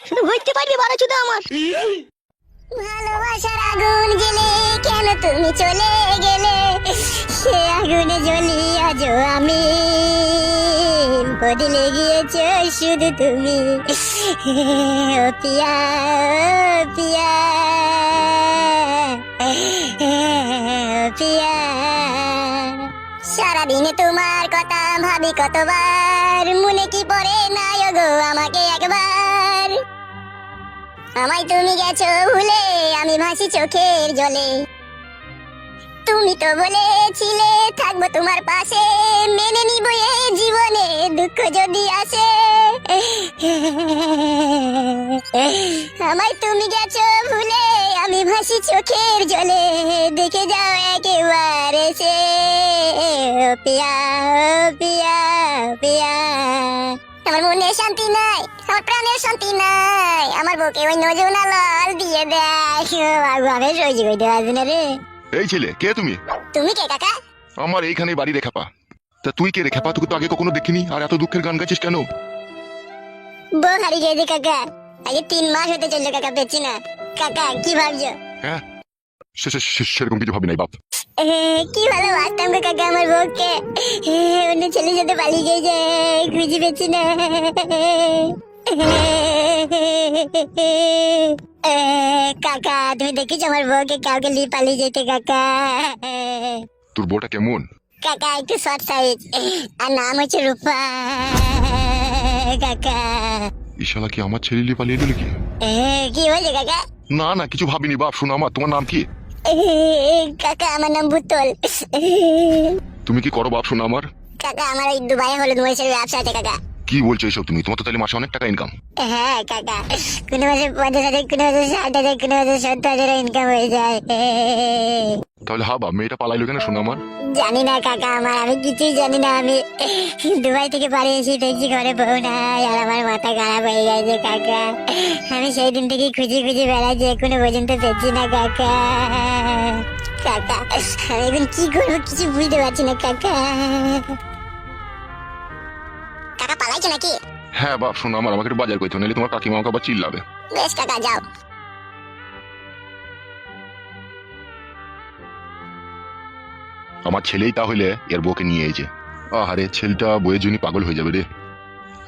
শুধু বুঝতে পারবি বারো চুদা আমার। ভালোবাসার আগুন গেলে কেন তুমি চলে গেলে, সে আগুনে জ্বলি আজও আমি, বদলে গিয়েছ শুধু তুমি, ও পিয়া ও পিয়া ও পিয়া। সারাদিনে তোমার কথা ভাবি কতবার, মনে কি পড়ে না গো আমাকে একবার। আমায় তুমি গেছো ভুলে, আমি ভাসি চোখের জলে। তুমি তো বলেছিলে থাকবো তোমার পাশে, মেনে নিব এই জীবনে দুঃখ যদি আসে। আমায় তুমি গেছো ভুলে, আমি ভাসি চোখের জলে, দেখে যাও একেবারে এসে। ও পিয়া ও পিয়া ও পিয়া। আমার মনে শান্তি নাই, আমার প্রাণের শান্তি নাই, আমার বুকে ওই নজরুনা লাল দিয়ে দেয়। আমি সহ্য করতে পারছি না রে। এই ছেলে, কে তুমি? তুমি কে কাকা? আমার এইখানে বাড়ি রে খেপা। তা তুই কে রে খেপা? তোকে তো আগে কখনো দেখিনি, আর এত দুঃখের গান গাইছিস কেন? বউ হারিয়ে গেছে কাকা, আগে 3 মাস হতে চললো কাকা, পেয়েছি না। কাকা কি ভাবছো? হ্যাঁ, সেরকম কিছু ভাবি নাই বাপ। কি ভালোবাসতাম গো কাকা আমার বউকে, অন্য ছেলের সাথে পালিয়ে গেছে, খুঁজে পেয়েছি না। কাকা তুমি দেখেছো আমার বউকে কাউকে নিয়ে পালিয়ে যেতে কাকা? তোর বউটা কেমন? কাকা একটু শর্ট সাইজ, আর নাম হচ্ছে রূপা। কাকা ইশালা কি আমার ছেলে নিয়ে পালিয়ে গেল কি? কি হয়েছে কাকা? না না, কিছু ভাবিনি বাপ। শোনো, আমার তোমার নাম কি? কাকা আমার নাম বুতল। তুমি কি করো বাপ? শোনো আমার। কাকা আমার ওই দুবাই হলুদ মরিচের ব্যবসা আছে কাকা। কি বলছো এইসব তুমি? তোমার তো তাহলে মাসে অনেক টাকা ইনকাম। হ্যাঁ কাকা, কোনো মাসে 50,000, কোনো মাসে 60,000, কোনো মাসে 70,000 ইনকাম হয়ে যায়। তাহলে হা বাপ, মেয়েটা পালাইলো কেন? শোনো আমার। জানি না কাকা, আমি কিছুই জানি না। আমি দুবাই থেকে পালিয়ে এসে দেখছি ঘরে বউ নাই, আর আমার মাথা খারাপ হয়ে গেছে কাকা। আমি সেই দিন থেকে খুঁজে খুঁজে বেড়াচ্ছি, এখনো পর্যন্ত পেয়েছি না কাকা। কাকা আমি এখন কি করবো কিছু বুঝতে পারছি না কাকা। কাকা পালাইছো নাকি? হ্যাঁ বাপ, শোনো আমার, আমাকে একটু বাজার করতে হবে, নাহলে তোমার কাকিমা আমাকে আবার চিল্লাবে। বেশ কাকা যাও। আমার ছেলেই তাহলে এর বউকে নিয়ে এসেছে। আহারে, ছেলেটা বইয়ের জন্য পাগল হয়ে যাবে রে।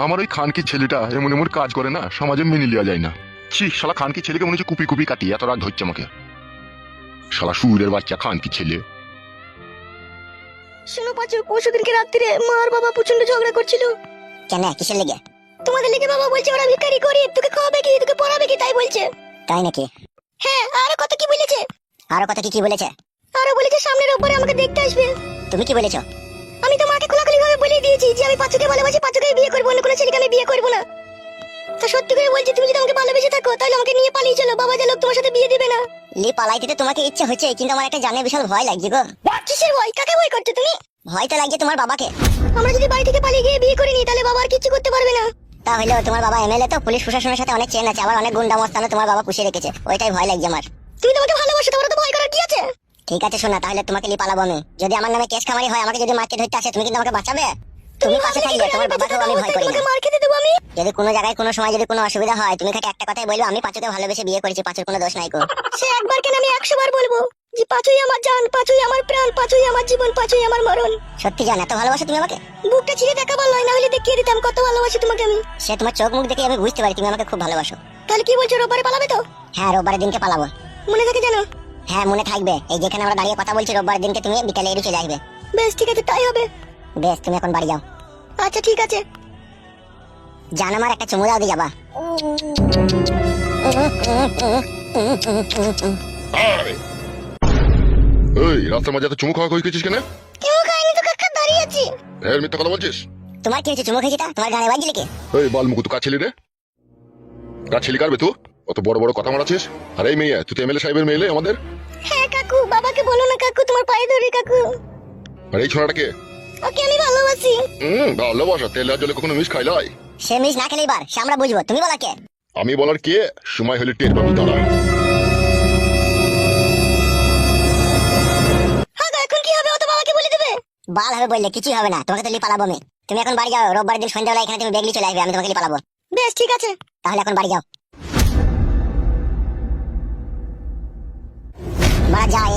আমার ওই খানকি ছেলেটা এমন এমন কাজ করে না, সমাজে মেনে নেওয়া যায় না। ছি, শালা খানকি ছেলেকে মনে হচ্ছে কুপি কুপি কাটি, এত রাগ ধরছে আমাকে। শালা সুরের বাচ্চা খানকি ছেলে। শোনো পাঁচু, পরশুদিনকে রাত্রিরে মা আর বাবা প্রচন্ড ঝগড়া করছিল। কেন, কিসের লেগে? তোমাদের লেগে বাবা বলছে ওরা ভিখারি গরিব, তোকে খাওয়াবে কি, তোকে পড়াবে কি, তাই বলছে। তাই নাকি? হ্যাঁ, আরো কত কি বলেছে। আরো কথা কি বলেছে? আরো বলেছে সামনের রোববারে আমাকে দেখতে আসবে। তুমি কি বলেছো? আমি তো মাকে খোলাখুলি ভাবে বলে দিয়েছি যে আমি পাঁচুকে ভালোবাসি, পাঁচুকে বিয়ে করবো, অন্য কোনো ছেলেকে আমি বিয়ে করবো না। তা সত্যি করে বলছি, তুমি যদি আমাকে ভালোবেসে থাকো তাহলে আমাকে নিয়ে পালিয়ে চলো, বাবা যে লোক তোমার সাথে বিয়ে দিবে না। লি পালাইতে তো তোমাকে ইচ্ছে হচ্ছে, কিন্তু আমার একটা জানে বিশাল ভয় লাগছে গো। কিসের ভয়? কাকে ভয় করছো তুমি? ভয় তো লাগছে তোমার বাবাকে। আমরা যদি বাড়ি থেকে পালিয়ে গিয়ে বিয়ে করিনি তাহলে বাবা আর কিছু করতে পারবে না। তাহলে তোমার বাবা এমএলএ, তো পুলিশ প্রশাসনের সাথে অনেক চেন আছে, আবার অনেক গুন্ডা মস্তানও তোমার বাবা পুষিয়ে রেখেছে, ওইটাই ভয় লাগছে আমার। তুমি তো আমাকে ভালোবাসো, তোমার তো ভয় করার কি আছে? ঠিক আছে শোনা, তাহলে তোমাকে লি পালাবো আমি। যদি আমার নামে কেস খামারি হয়, আমাকে যদি মারকে ধরতে আসে, তুমি কিন্তু আমাকে বাঁচাবে? তুমি পাশে থাকলে তোমার বাবাকেও আমি ভয় করি না। মার খেতে দেবো আমি? যদি কোনো জায়গায় কোনো সময় যদি কোনো অসুবিধা হয়, তুমি খালি একটা কথাই বলবে, আমি পাঁচুকে ভালোবেসে বিয়ে করেছি, পাঁচুর কোনো দোষ নাই গো। সে একবার কেন, আমি 100 বার বলবো যে পাঁচুই আমার জান, পাঁচুই আমার প্রাণ, পাঁচুই আমার জীবন, পাঁচুই আমার মরণ। সত্যি জান এত ভালোবাসো তুমি আমাকে? বুকটা চিরে দেখাবার নয়, না হলে দেখিয়ে দিতাম কত ভালোবাসি তোমাকে আমি। সে তোমার চোখ মুখ দেখে আমি বুঝতে পারি তুমি আমাকে খুব ভালোবাসো। তাহলে কি বলছো, রোববারে পালাবে তো? হ্যাঁ, রোববারের দিনকে পালাবো। মনে থাকে জানো? হ্যাঁ মনে থাকবে, এই যেখানে আমরা দাঁড়িয়ে কথা বলছি, রোববার দিনকে তুমি বিকালে এড়িয়ে চলে আসবে। বেশ ঠিক আছে, তাই হবে। বেশ, তুমি এখন বাড়ি যাও। আচ্ছা ঠিক আছে। জান আমার একটা চুমু দাও, দিয়ে যাবা। এই রাস্তার মাঝে এত চুমু খাওয়া হয়ে গেছিস কেন? কেউ খাইনি তো কাকা, দাঁড়িয়ে আছি। এর মিথ্যা কথা বলছিস? তোমার কি হয়েছে? চুমু খেয়েছি তা তোমার গানে বাজলি কে? এই বালমুকু, তো কাজ ছেলে রে? কাজ ছেলে কারবে তো? অত বড় বড় কথা মারাছিস? আর এই মেয়ে, তুই তো এমএলএ সাহেবের মেয়ে আমাদের। হ্যাঁ কাকু, বাবাকে বলো না কাকু, তোমার পায়ে ধরে কাকু। আর এই ছোড়াটাকে? ওকে আমি ভালোবাসি। ভালোবাসা তেল আর জলে কখনো মিশ খাইলাই? সে মিস না খেলে এবার সে আমরা বুঝবো, তুমি বলা কে? আমি বলার কে? সময় হলে টের পাবি, দাঁড়া। হ্যাঁ গো, এখন কি হবে? ও তো বাবাকে বলে দেবে। বাল হবে বললে কিছুই হবে না, তোমাকে তো লি পালাবো আমি। তুমি এখন বাড়ি যাও, রোববার দিন সন্ধ্যাবেলা এখানে তুমি বেগলি চলে আসবে, আমি তোমাকে লি পালাবো। বেশ ঠিক আছে। তাহলে এখন বাড়ি যাও।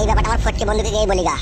এই ব্যাপারটা আমার ফটকে বন্ধুকে গিয়ে বলি গা।